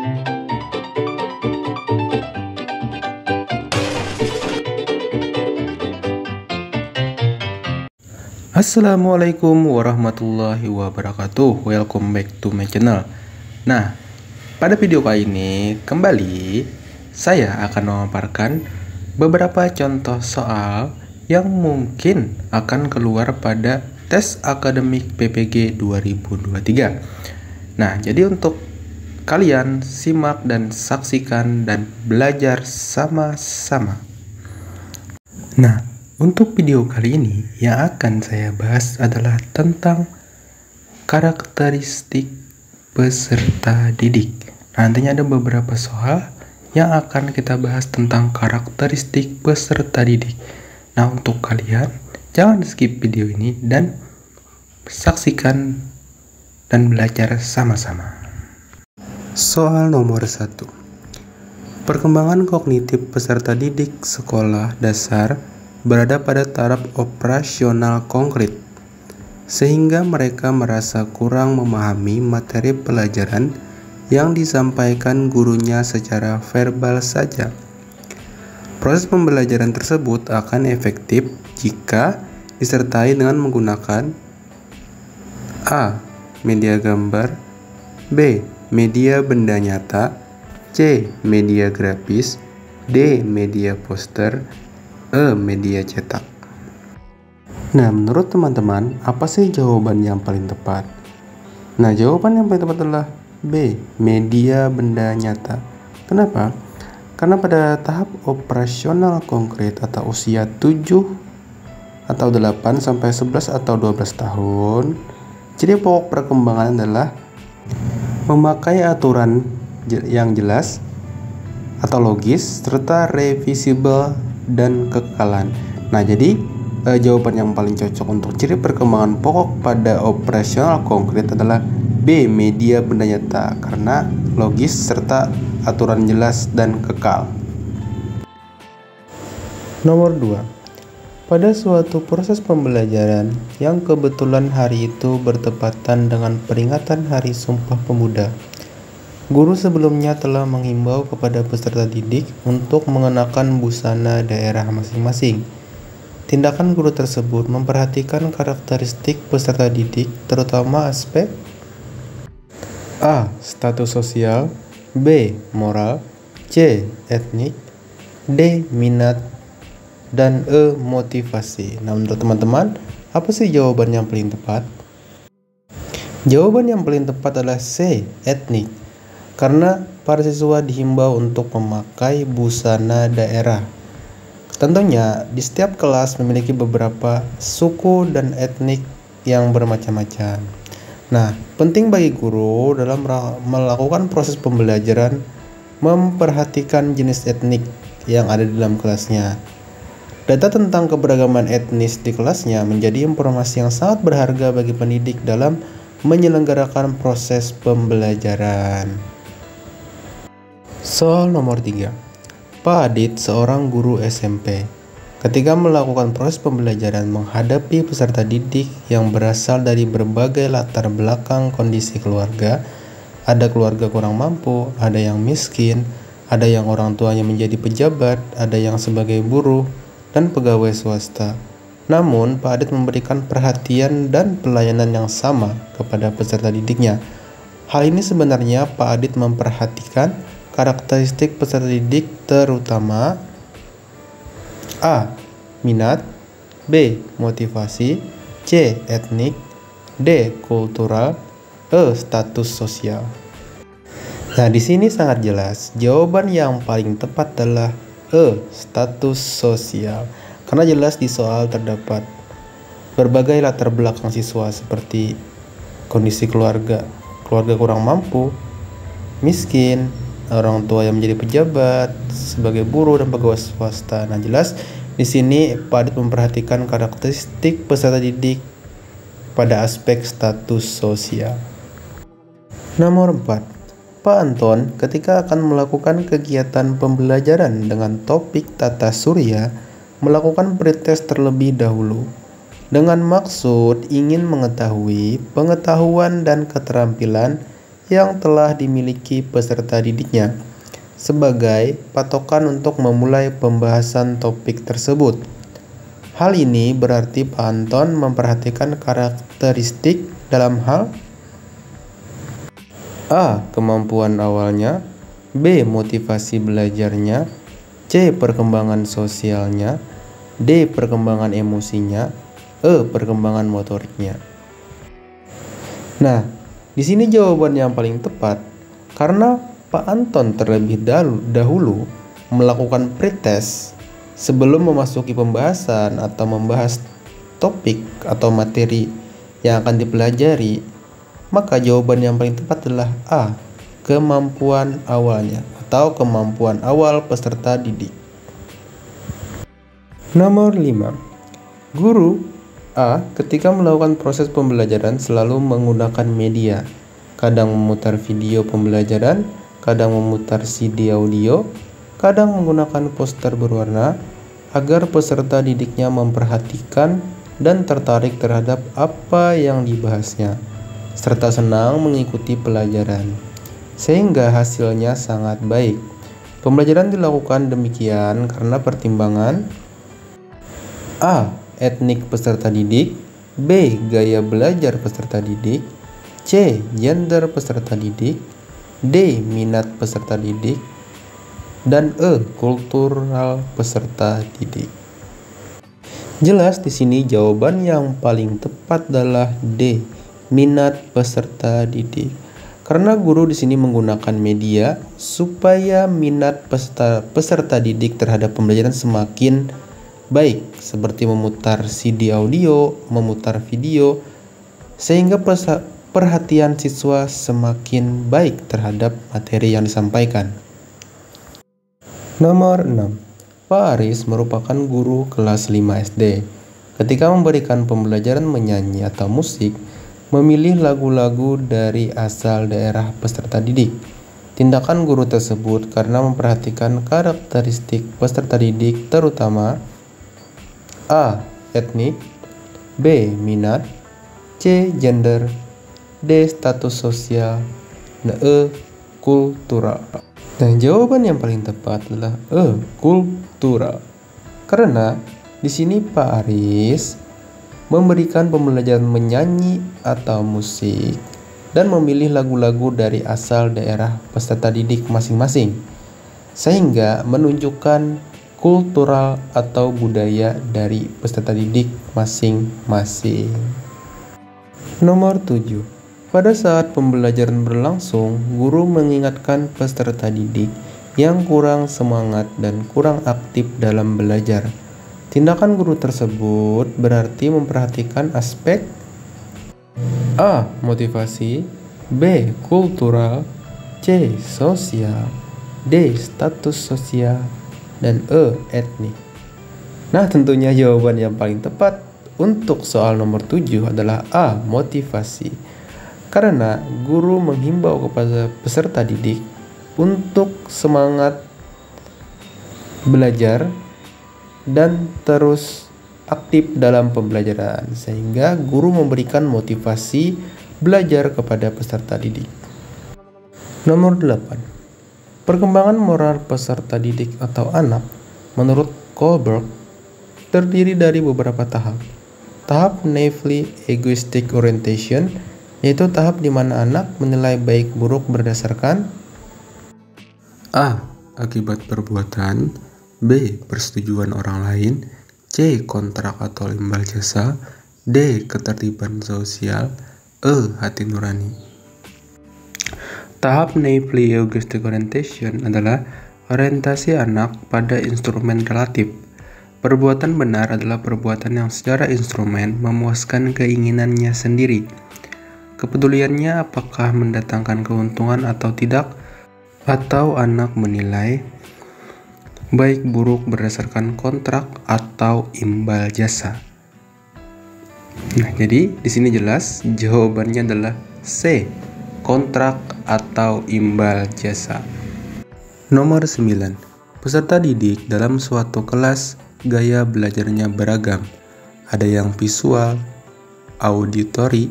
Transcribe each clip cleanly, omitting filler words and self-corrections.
Assalamualaikum warahmatullahi wabarakatuh. Welcome back to my channel. Nah, pada video kali ini kembali saya akan memaparkan beberapa contoh soal yang mungkin akan keluar pada tes akademik PPG 2023. Nah, jadi untuk kalian simak dan saksikan dan belajar sama-sama. Nah, untuk video kali ini yang akan saya bahas adalah tentang karakteristik peserta didik. Nantinya ada beberapa soal yang akan kita bahas tentang karakteristik peserta didik. Nah, untuk kalian jangan skip video ini dan saksikan dan belajar sama-sama. Soal nomor 1. Perkembangan kognitif peserta didik sekolah dasar berada pada taraf operasional konkret, sehingga mereka merasa kurang memahami materi pelajaran yang disampaikan gurunya secara verbal saja. Proses pembelajaran tersebut akan efektif jika disertai dengan menggunakan A. Media gambar, B. Media benda nyata, C. Media grafis, D. Media poster, media cetak. Nah, menurut teman-teman, apa sih jawaban yang paling tepat? Nah, jawaban yang paling tepat adalah B, media benda nyata. Kenapa? Karena pada tahap operasional konkret atau usia 7 atau 8 sampai 11 atau 12 tahun, ciri pokok perkembangan adalah memakai aturan yang jelas atau logis serta revisibel dan kekalan. Nah, jadi jawaban yang paling cocok untuk ciri perkembangan pokok pada operasional konkret adalah B, media benda nyata, karena logis serta aturan jelas dan kekal. Nomor 2. Pada suatu proses pembelajaran yang kebetulan hari itu bertepatan dengan peringatan Hari Sumpah Pemuda, guru sebelumnya telah menghimbau kepada peserta didik untuk mengenakan busana daerah masing-masing. Tindakan guru tersebut memperhatikan karakteristik peserta didik, terutama aspek A. Status sosial, B. Moral, C. Etnik, D. Minat, dan E. Motivasi. Nah, menurut teman-teman, apa sih jawaban yang paling tepat? Jawaban yang paling tepat adalah C. Etnik. Karena para siswa dihimbau untuk memakai busana daerah. Tentunya di setiap kelas memiliki beberapa suku dan etnik yang bermacam-macam. Nah, penting bagi guru dalam melakukan proses pembelajaran memperhatikan jenis etnik yang ada di dalam kelasnya. Data tentang keberagaman etnis di kelasnya menjadi informasi yang sangat berharga bagi pendidik dalam menyelenggarakan proses pembelajaran. Soal nomor 3. Pak Adit, seorang guru SMP, ketika melakukan proses pembelajaran menghadapi peserta didik yang berasal dari berbagai latar belakang kondisi keluarga. Ada keluarga kurang mampu, ada yang miskin, ada yang orang tuanya menjadi pejabat, ada yang sebagai buruh dan pegawai swasta. Namun, Pak Adit memberikan perhatian dan pelayanan yang sama kepada peserta didiknya. Hal ini sebenarnya Pak Adit memperhatikan karakteristik peserta didik, terutama A. Minat, B. Motivasi, C. Etnik, D. Kultural, E. Status sosial. Nah, di sini sangat jelas jawaban yang paling tepat adalah E. Status sosial. Karena jelas di soal terdapat berbagai latar belakang siswa seperti kondisi keluarga kurang mampu, miskin, orang tua yang menjadi pejabat, sebagai buruh dan pegawai swasta. Nah, jelas di sini Pak Adit memperhatikan karakteristik peserta didik pada aspek status sosial. Nomor 4. Pak Anton ketika akan melakukan kegiatan pembelajaran dengan topik tata surya melakukan pretest terlebih dahulu dengan maksud ingin mengetahui pengetahuan dan keterampilan yang telah dimiliki peserta didiknya sebagai patokan untuk memulai pembahasan topik tersebut. Hal ini berarti Pak Anton memperhatikan karakteristik dalam hal A. Kemampuan awalnya, B. Motivasi belajarnya, C. Perkembangan sosialnya, D. Perkembangan emosinya, E. Perkembangan motoriknya. Nah, di sini jawaban yang paling tepat karena Pak Anton terlebih dahulu melakukan pretest sebelum memasuki pembahasan atau membahas topik atau materi yang akan dipelajari, maka jawaban yang paling tepat adalah A. Kemampuan awalnya atau kemampuan awal peserta didik. Nomor 5. Guru A ketika melakukan proses pembelajaran selalu menggunakan media, kadang memutar video pembelajaran, kadang memutar CD audio, kadang menggunakan poster berwarna agar peserta didiknya memperhatikan dan tertarik terhadap apa yang dibahasnya, serta senang mengikuti pelajaran, sehingga hasilnya sangat baik. Pembelajaran dilakukan demikian karena pertimbangan A. Etnik peserta didik, B. Gaya belajar peserta didik, C. Gender peserta didik, D. Minat peserta didik, dan E. Kultural peserta didik. Jelas di sini jawaban yang paling tepat adalah D. Minat peserta didik. Karena guru di sini menggunakan media supaya minat peserta didik terhadap pembelajaran semakin baik, seperti memutar CD audio, memutar video, sehingga perhatian siswa semakin baik terhadap materi yang disampaikan. Nomor 6. Pak Aris merupakan guru kelas 5 SD. Ketika memberikan pembelajaran menyanyi atau musik, memilih lagu-lagu dari asal daerah peserta didik. Tindakan guru tersebut karena memperhatikan karakteristik peserta didik terutama A. Etnik, B. Minat, C. Gender, D. Status sosial, dan E. Kultural. Dan jawaban yang paling tepat adalah E. Kultural. Karena di sini Pak Aris memberikan pembelajaran menyanyi atau musik dan memilih lagu-lagu dari asal daerah peserta didik masing-masing, sehingga menunjukkan kultural atau budaya dari peserta didik masing-masing. Nomor 7. Pada saat pembelajaran berlangsung, guru mengingatkan peserta didik yang kurang semangat dan kurang aktif dalam belajar. Tindakan guru tersebut berarti memperhatikan aspek A. Motivasi, B. Kultural, C. Sosial, D. Status sosial, dan E. Etnik. Nah, tentunya jawaban yang paling tepat untuk soal nomor 7 adalah A. Motivasi. Karena guru menghimbau kepada peserta didik untuk semangat belajar dan terus aktif dalam pembelajaran, sehingga guru memberikan motivasi belajar kepada peserta didik. Nomor 8. Perkembangan moral peserta didik atau anak menurut Kohlberg terdiri dari beberapa tahap. Tahap naively egoistic orientation, yaitu tahap di mana anak menilai baik buruk berdasarkan A. Akibat perbuatan, B. Persetujuan orang lain, C. Kontrak atau imbal jasa, D. Ketertiban sosial, E. Hati nurani. Tahap naively egoistic orientation adalah orientasi anak pada instrumen relatif. Perbuatan benar adalah perbuatan yang secara instrumen memuaskan keinginannya sendiri. Kepeduliannya apakah mendatangkan keuntungan atau tidak, atau anak menilai baik buruk berdasarkan kontrak atau imbal jasa. Nah, jadi di sini jelas jawabannya adalah C. Kontrak atau imbal jasa. Nomor 9. Peserta didik dalam suatu kelas gaya belajarnya beragam. Ada yang visual, auditory,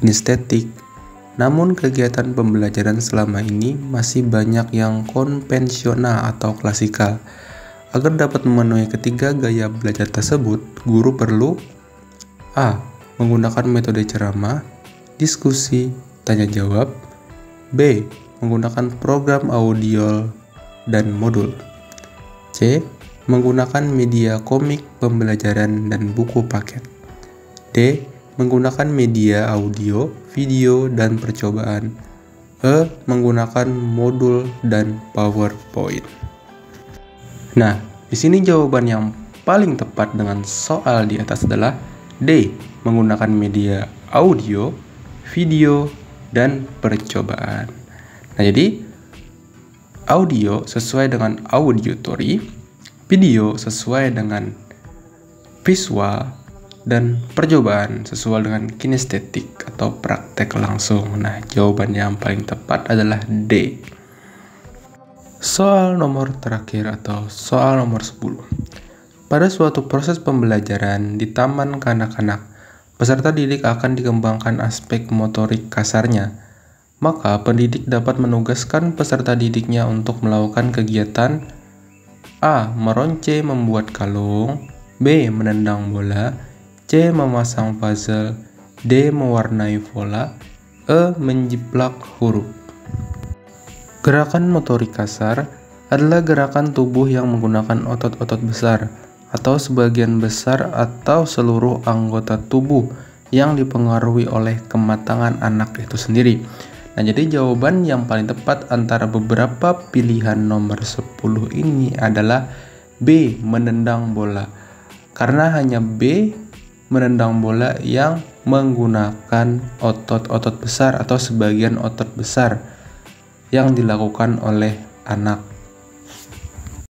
kinestetik, Namun kegiatan pembelajaran selama ini masih banyak yang konvensional atau klasikal. Agar dapat memenuhi ketiga gaya belajar tersebut, guru perlu A. Menggunakan metode ceramah, diskusi, tanya jawab. B. Menggunakan program audio dan modul. C. Menggunakan media komik pembelajaran dan buku paket. D. Menggunakan media audio, video, dan percobaan. E. Menggunakan modul dan PowerPoint. Nah, di sini jawaban yang paling tepat dengan soal di atas adalah D. Menggunakan media audio, video, dan percobaan. Nah, jadi audio sesuai dengan auditory, video sesuai dengan visual, dan percobaan sesuai dengan kinestetik atau praktek langsung. Nah, jawaban yang paling tepat adalah D. Soal nomor terakhir atau soal nomor 10. Pada suatu proses pembelajaran di taman kanak-kanak, peserta didik akan dikembangkan aspek motorik kasarnya. Maka pendidik dapat menugaskan peserta didiknya untuk melakukan kegiatan A. Meronce membuat kalung, B. Menendang bola, C. Memasang puzzle, D. Mewarnai bola, E. Menjiplak huruf. Gerakan motorik kasar adalah gerakan tubuh yang menggunakan otot-otot besar atau sebagian besar atau seluruh anggota tubuh yang dipengaruhi oleh kematangan anak itu sendiri. Nah, jadi jawaban yang paling tepat antara beberapa pilihan nomor 10 ini adalah B. Menendang bola. Karena hanya B. Menendang bola yang menggunakan otot-otot besar atau sebagian otot besar yang dilakukan oleh anak